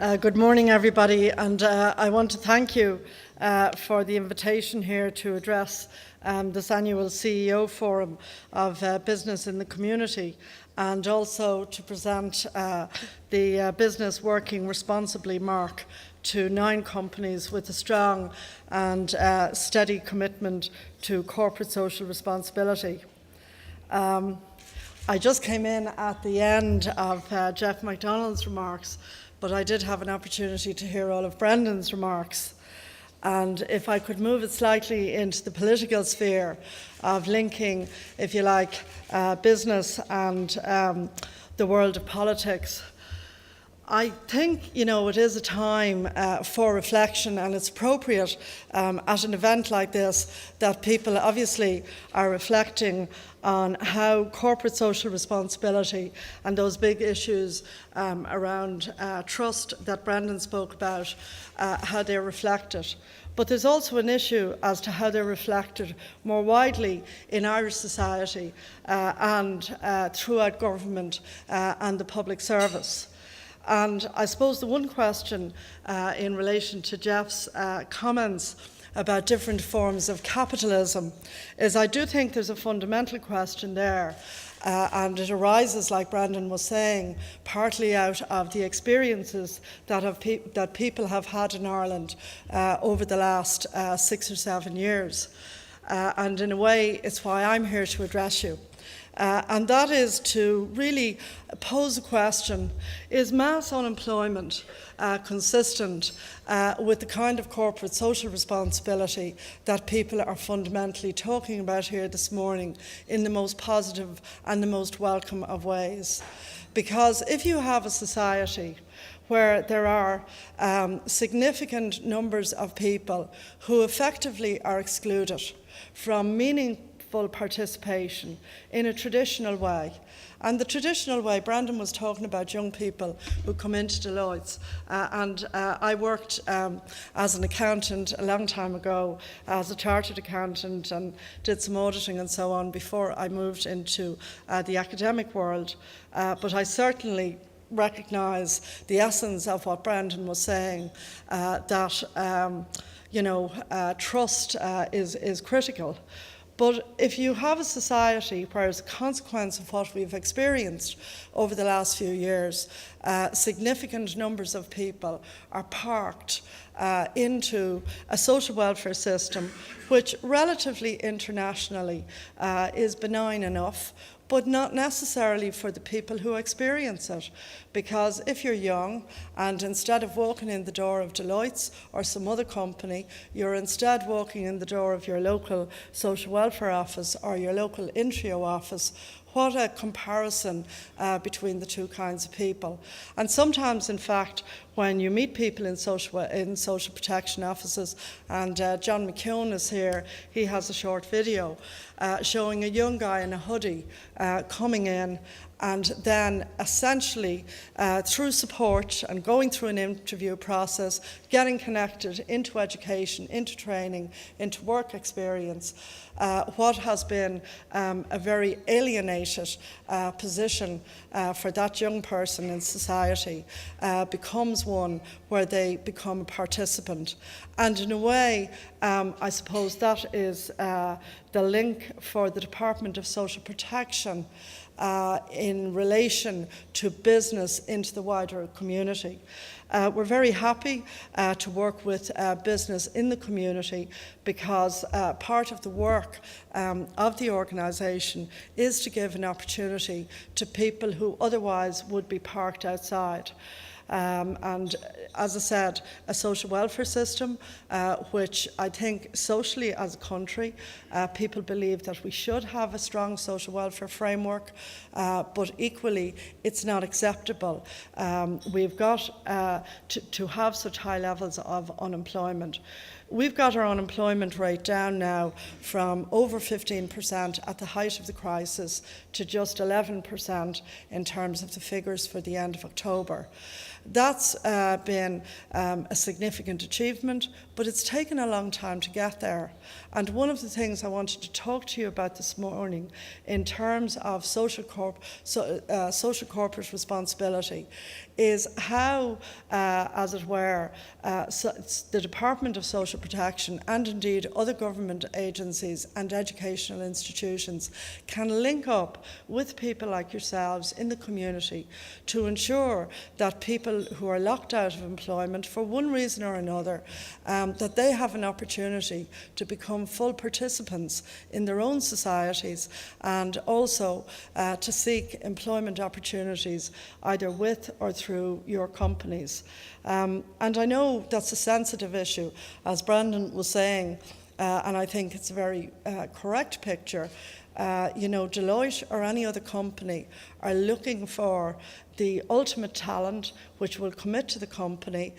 Good morning, everybody, and I want to thank you for the invitation here to address this annual CEO Forum of Business in the Community, and also to present the Business Working Responsibly mark to 9 companies with a strong and steady commitment to corporate social responsibility. I just came in at the end of Jeff MacDonald's remarks, but I did have an opportunity to hear all of Brendan's remarks. And if I could move it slightly into the political sphere of linking, if you like, business and the world of politics, I think, it is a time for reflection, and it's appropriate at an event like this that people obviously are reflecting on how corporate social responsibility and those big issues around trust that Brendan spoke about, how they're reflected. But there's also an issue as to how they're reflected more widely in Irish society and throughout government and the public service. And I suppose the one question in relation to Jeff's comments about different forms of capitalism is I do think there's a fundamental question there, and it arises, like Brendan was saying, partly out of the experiences that people have had in Ireland over the last 6 or 7 years. And in a way, it's why I'm here to address you. And that is to really pose a question: is mass unemployment consistent with the kind of corporate social responsibility that people are fundamentally talking about here this morning in the most positive and the most welcome of ways? Because if you have a society where there are significant numbers of people who effectively are excluded from meaningful participation in a traditional way. And the traditional way, Brendan was talking about young people who come into Deloitte's, and I worked as an accountant a long time ago, as a chartered accountant, and did some auditing and so on before I moved into the academic world. But I certainly recognise the essence of what Brendan was saying, that trust is critical. But if you have a society where, as a consequence of what we've experienced over the last few years, significant numbers of people are parked into a social welfare system which relatively internationally is benign enough, but not necessarily for the people who experience it. Because if you're young and instead of walking in the door of Deloitte's or some other company, you're instead walking in the door of your local social welfare office or your local Intrio office, what a comparison between the two kinds of people. And sometimes, in fact, when you meet people in social protection offices, and John McKeown is here, he has a short video showing a young guy in a hoodie coming in, and then essentially through support and going through an interview process, getting connected into education, into training, into work experience, what has been a very alienated position for that young person in society becomes one where they become a participant. And in a way, I suppose that is the link for the Department of Social Protection in relation to business into the wider community. We're very happy to work with business in the community because part of the work of the organisation is to give an opportunity to people who otherwise would be parked outside. And as I said, a social welfare system, which I think socially as a country, people believe that we should have a strong social welfare framework, but equally it's not acceptable. We've got to have such high levels of unemployment. We've got our unemployment rate down now from over 15% at the height of the crisis to just 11% in terms of the figures for the end of October. That's been a significant achievement, but it's taken a long time to get there. And one of the things I wanted to talk to you about this morning in terms of social corporate responsibility is how, as it were, the Department of Social Protection and indeed other government agencies and educational institutions can link up with people like yourselves in the community to ensure that people who are locked out of employment for one reason or another, that they have an opportunity to become full participants in their own societies and also to seek employment opportunities either with or through your companies. And I know that's a sensitive issue, as Brendan was saying, and I think it's a very correct picture. Deloitte or any other company are looking for the ultimate talent which will commit to the company,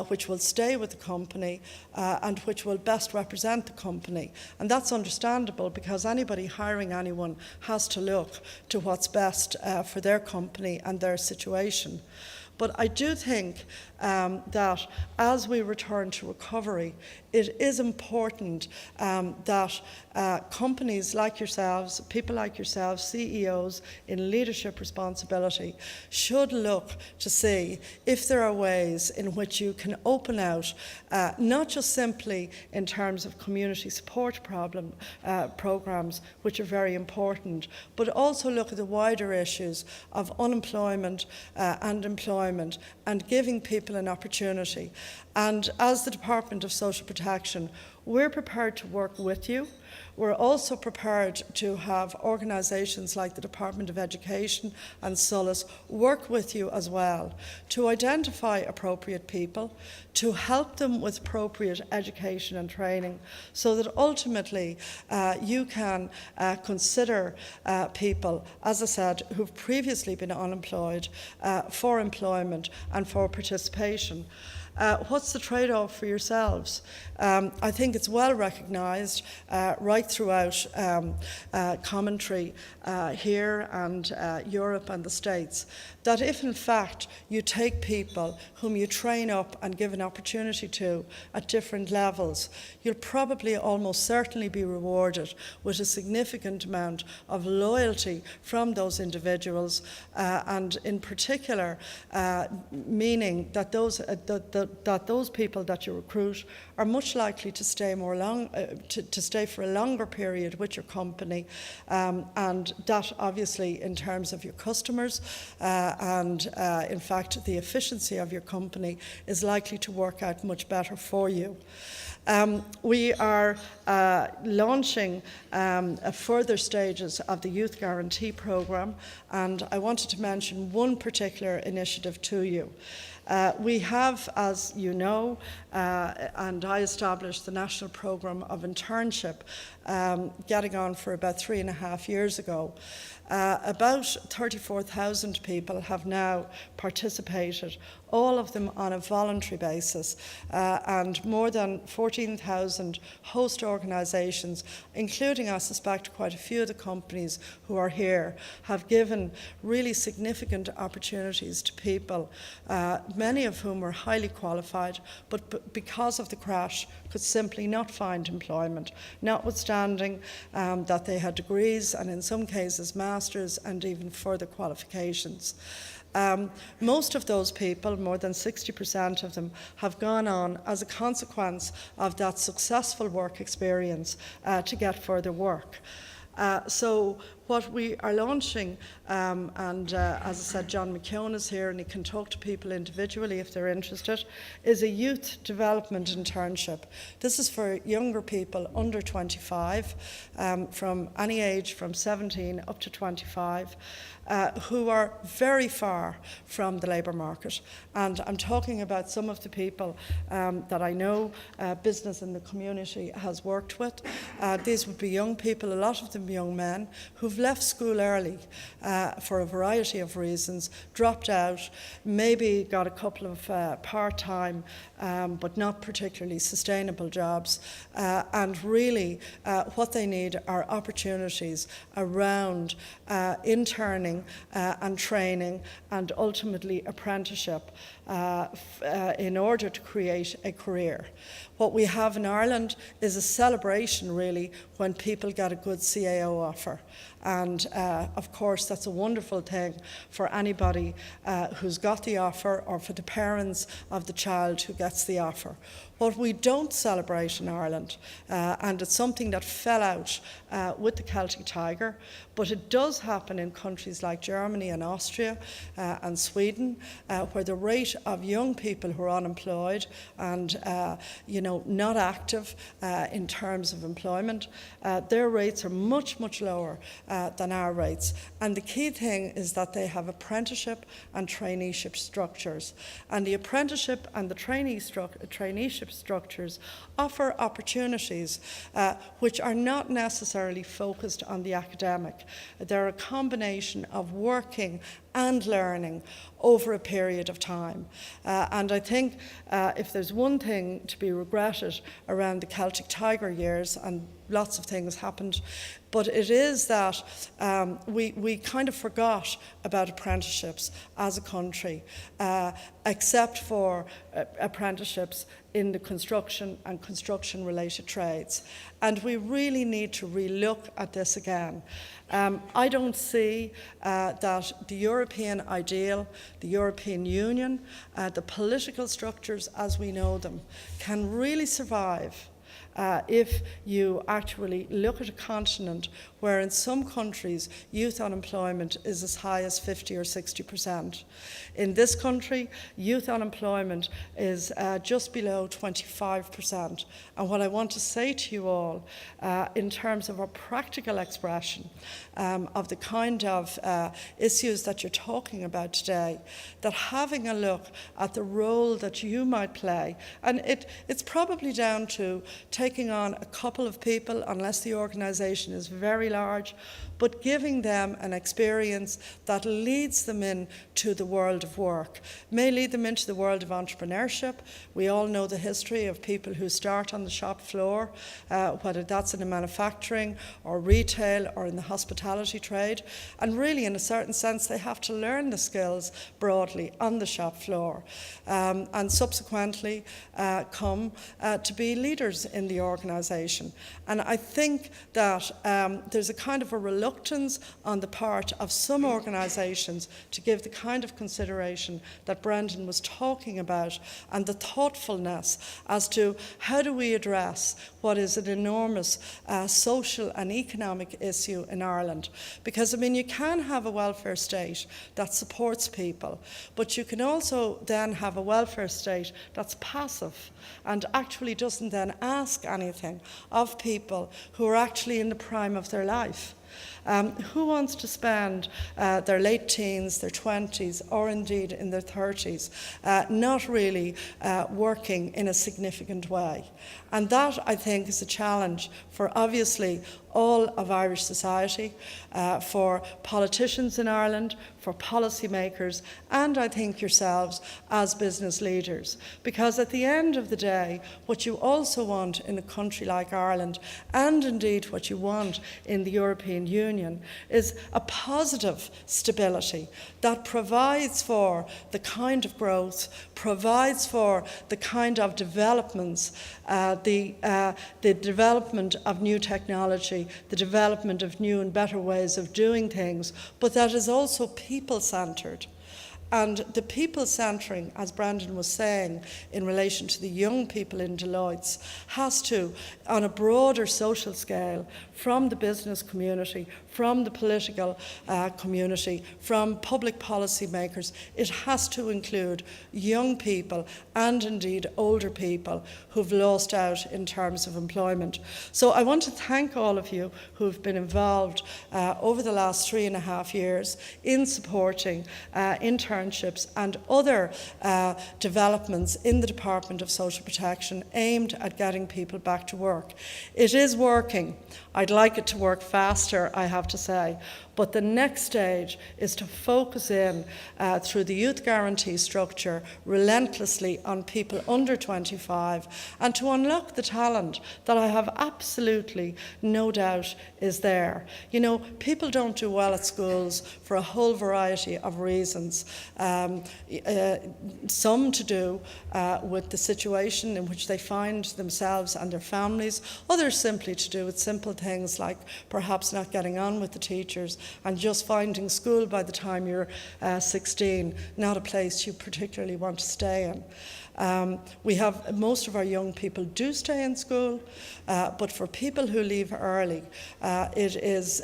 which will stay with the company, and which will best represent the company. And that's understandable because anybody hiring anyone has to look to what's best for their company and their situation. But I do think that as we return to recovery, it is important that companies like yourselves, people like yourselves, CEOs in leadership responsibility, should look to see if there are ways in which you can open out, not just simply in terms of community support programs, which are very important, but also look at the wider issues of unemployment and employment and giving people an opportunity. And as the Department of Social Protection, we're prepared to work with you. We're also prepared to have organisations like the Department of Education and SOLAS work with you as well to identify appropriate people, to help them with appropriate education and training so that ultimately you can consider people, as I said, who've previously been unemployed for employment and for participation. What's the trade-off for yourselves? I think it's well recognised right throughout commentary here and Europe and the States that if in fact you take people whom you train up and give an opportunity to at different levels, you'll probably almost certainly be rewarded with a significant amount of loyalty from those individuals and in particular meaning that those people that you recruit are much likely to stay to stay for a longer period with your company, and that obviously in terms of your customers and in fact the efficiency of your company is likely to work out much better for you. We are launching further stages of the Youth Guarantee Programme, and I wanted to mention one particular initiative to you. We have, as you know, and I established the National Programme of Internship getting on for about 3.5 years ago. About 34,000 people have now participated, all of them on a voluntary basis, and more than 14,000 host organisations, including, I suspect, quite a few of the companies who are here, have given really significant opportunities to people, many of whom were highly qualified, but because of the crash could simply not find employment, notwithstanding that they had degrees and in some cases masters and even further qualifications. Most of those people, more than 60% of them, have gone on as a consequence of that successful work experience to get further work. So what we are launching, and as I said, John McKeown is here and he can talk to people individually if they're interested, is a youth development internship. This is for younger people under 25, from any age from 17 up to 25, who are very far from the labour market. And I'm talking about some of the people that I know business in the community has worked with. These would be young people, a lot of them young men, who've left school early for a variety of reasons, dropped out, maybe got a couple of part-time but not particularly sustainable jobs, and really what they need are opportunities around interning and training and ultimately apprenticeship. in order to create a career. What we have in Ireland is a celebration, really, when people get a good CAO offer. And of course, that's a wonderful thing for anybody who's got the offer, or for the parents of the child who gets the offer. What we don't celebrate in Ireland, and it's something that fell out with the Celtic Tiger, but it does happen in countries like Germany and Austria and Sweden, where the rate of young people who are unemployed and not active in terms of employment, their rates are much, much lower than our rates. And the key thing is that they have apprenticeship and traineeship structures. And the apprenticeship and the traineeship structures offer opportunities which are not necessarily focused on the academic. They're a combination of working and learning over a period of time. And I think if there's one thing to be regretted around the Celtic Tiger years, and lots of things happened, but it is that we kind of forgot about apprenticeships as a country, except for apprenticeships in the construction and construction-related trades. And we really need to relook at this again. I don't see that the European ideal, the European Union, the political structures as we know them, can really survive if you actually look at a continent where in some countries youth unemployment is as high as 50 or 60%. In this country, youth unemployment is just below 25%. And what I want to say to you all, in terms of a practical expression of the kind of issues that you're talking about today, that having a look at the role that you might play, and it's probably down to taking on a couple of people, unless the organisation is very large, but giving them an experience that leads them into the world of work, may lead them into the world of entrepreneurship. We all know the history of people who start on the shop floor, whether that's in the manufacturing or retail or in the hospitality trade. And really, in a certain sense, they have to learn the skills broadly on the shop floor, and subsequently come to be leaders in the organisation. And I think that there's a kind of a reluctance on the part of some organisations to give the kind of consideration that Brendan was talking about, and the thoughtfulness as to how do we address what is an enormous social and economic issue in Ireland. Because, I mean, you can have a welfare state that supports people, but you can also then have a welfare state that's passive and actually doesn't then ask anything of people who are actually in the prime of their life. Who wants to spend their late teens, their 20s, or indeed in their 30s, not really working in a significant way? And that, I think, is a challenge for, obviously, all of Irish society, for politicians in Ireland, for policymakers, and I think yourselves as business leaders. Because at the end of the day, what you also want in a country like Ireland, and indeed what you want in the European Union, is a positive stability that provides for the kind of growth, provides for the kind of developments, the development of new technology, the development of new and better ways of doing things, but that is also people-centred. And the people-centering, as Brandon was saying, in relation to the young people in Deloitte's, has to, on a broader social scale, from the business community, from the political community, from public policy makers, it has to include young people and indeed older people who've lost out in terms of employment. So I want to thank all of you who've been involved over the last 3.5 years in supporting internships and other developments in the Department of Social Protection aimed at getting people back to work. It is working. I'd like it to work faster, I have to say. But the next stage is to focus in through the youth guarantee structure relentlessly on people under 25 and to unlock the talent that I have absolutely no doubt is there. You know, people don't do well at schools for a whole variety of reasons. some to do with the situation in which they find themselves and their families, others simply to do with simple things like perhaps not getting on with the teachers and just finding school by the time you're 16 not a place you particularly want to stay in. We have most of our young people do stay in school, but for people who leave early, it is,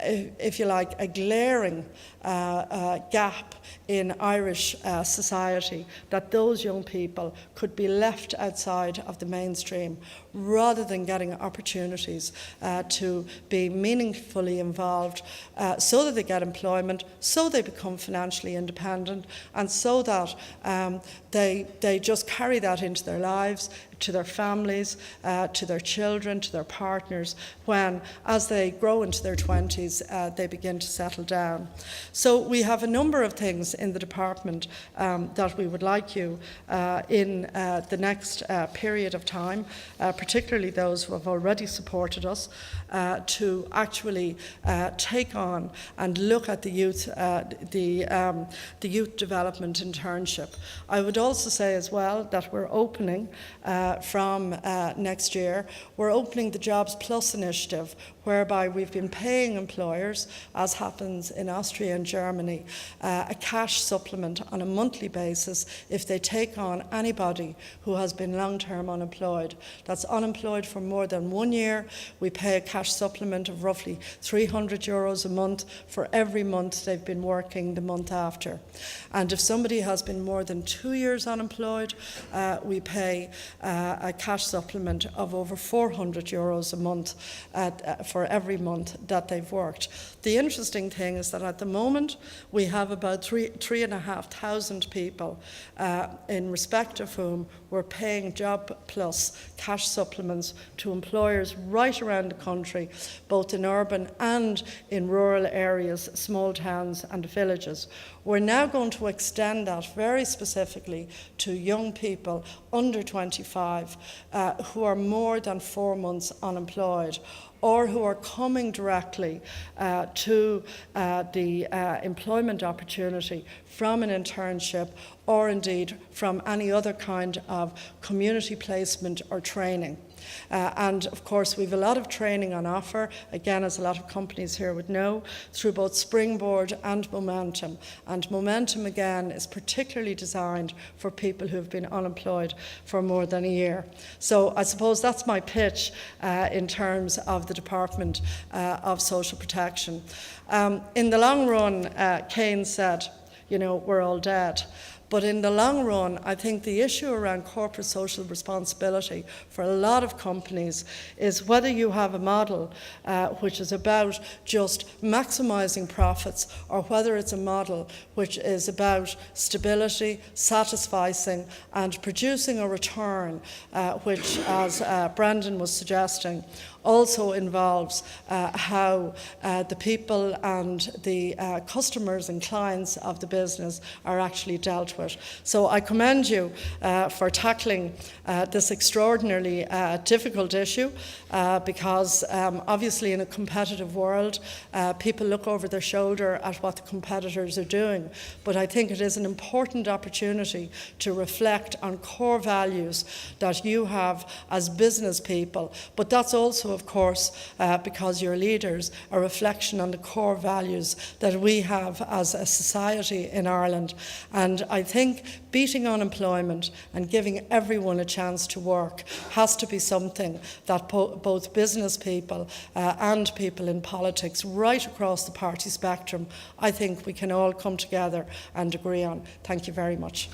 if you like, a glaring gap in Irish society that those young people could be left outside of the mainstream rather than getting opportunities to be meaningfully involved so that they get employment, so they become financially independent, and so that they just carry that into their lives, to their families, to their children, to their partners, when, as they grow into their 20s, they begin to settle down. So we have a number of things in the department that we would like you in the next period of time, particularly those who have already supported us, to actually take on and look at the youth development internship. I would also say as well that we're opening from next year, we're opening the Jobs Plus initiative, whereby we've been paying employers, as happens in Austria and Germany, a cash supplement on a monthly basis if they take on anybody who has been long-term unemployed. That's unemployed for more than 1 year. We pay a cash supplement of roughly €300 a month for every month they've been working the month after. And if somebody has been more than 2 years unemployed, we pay a cash supplement of over €400 a month for every month that they've worked. The interesting thing is that at the moment we have about 3,500 people in respect of whom we're paying Job Plus cash supplements to employers right around the country, both in urban and in rural areas, small towns and villages. We're now going to extend that very specifically to young people under 25 who are more than 4 months unemployed, or who are coming directly to the employment opportunity from an internship, or indeed from any other kind of community placement or training. And of course we've a lot of training on offer, again, as a lot of companies here would know, through both Springboard and Momentum. And Momentum, again, is particularly designed for people who have been unemployed for more than a year. So I suppose that's my pitch in terms of the Department of Social Protection. In the long run, Keynes said, you know, we're all dead. But in the long run, I think the issue around corporate social responsibility for a lot of companies is whether you have a model which is about just maximising profits, or whether it's a model which is about stability, satisficing, and producing a return which, as Brendan was suggesting, also involves how the people and the customers and clients of the business are actually dealt with. So I commend you for tackling this extraordinarily difficult issue because obviously in a competitive world people look over their shoulder at what the competitors are doing. But I think it is an important opportunity to reflect on core values that you have as business people. But that's also, of course, because you're leaders, a reflection on the core values that we have as a society in Ireland. And I think beating unemployment and giving everyone a chance to work has to be something that both business people and people in politics right across the party spectrum, I think we can all come together and agree on. Thank you very much.